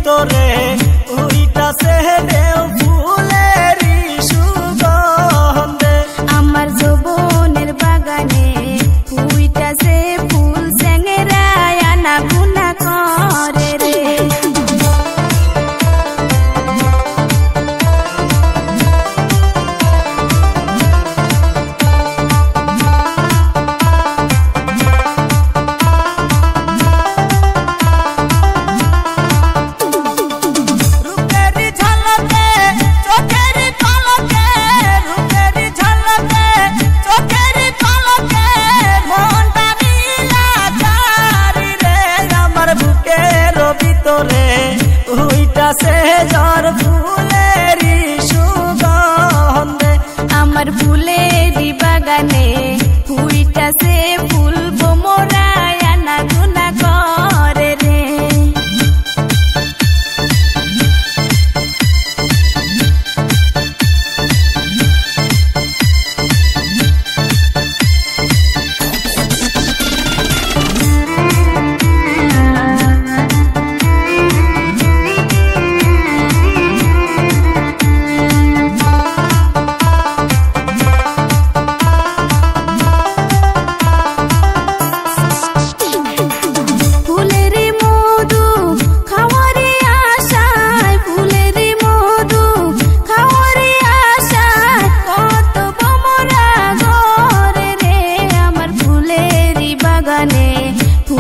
ভিতরে উইটাছে ঢেউ ফুলেরই সুগন্ধে। আমার যৌবনের বাগানে উইটাছে ফুল চেংরায় আনা গুনা করে রে। উইটাছে ঝড় ফুলেরই সুগন্ধে। আমার ফুলেরই বাগানে উইটাছে ফুল বোমরায় আনা গুনা করে রে।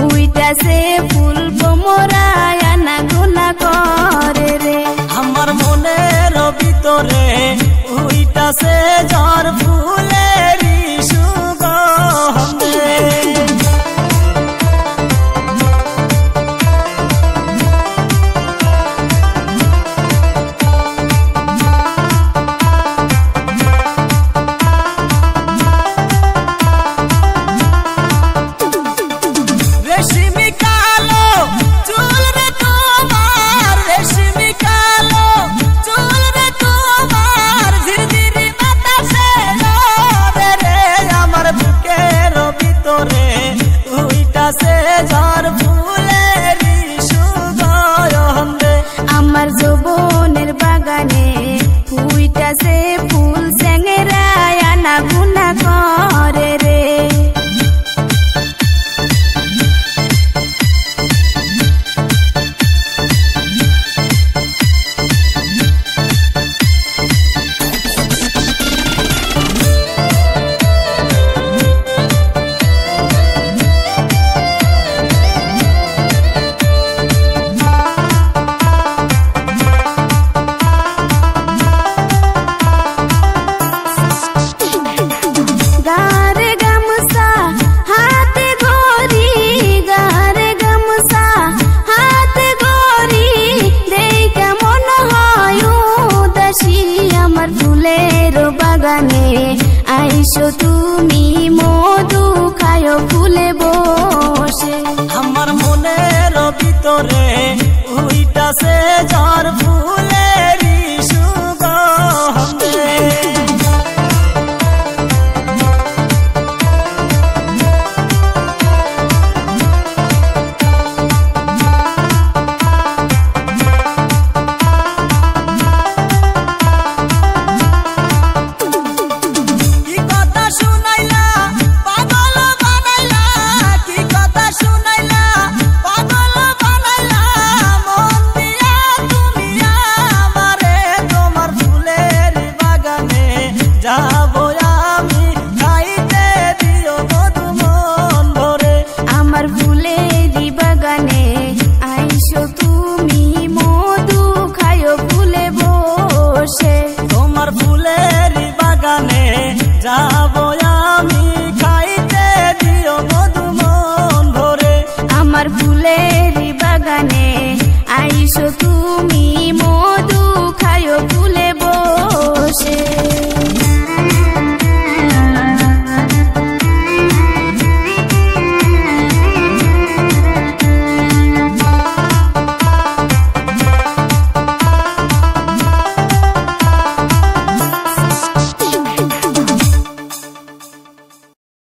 উইটাছে ফুল বোমরায় আনা গুনা করে রে। আমার মনের ভিতরে উইটাছে ঝড় ফুলেরই সুগন্ধে। ঝড় ফুলেরই সুগন্ধে। আমার যৌবনের বাগানে উইটাছে ফুল চেংরায় আনা গুনা করে রে। বাগানে আইসো তুমি মধু খায় ফুলে বসে। আমার মনের ভিতরে উইটাছে ঝড় ফুলেরই সুগন্ধে। যাবো আমি খাইতে দিও মধু মন ভরে। আমার ফুলেরই বাগানে আইসো তুমি মধু খায় ফুলে বসে। তোমার ফুলেরই বাগানে যাবো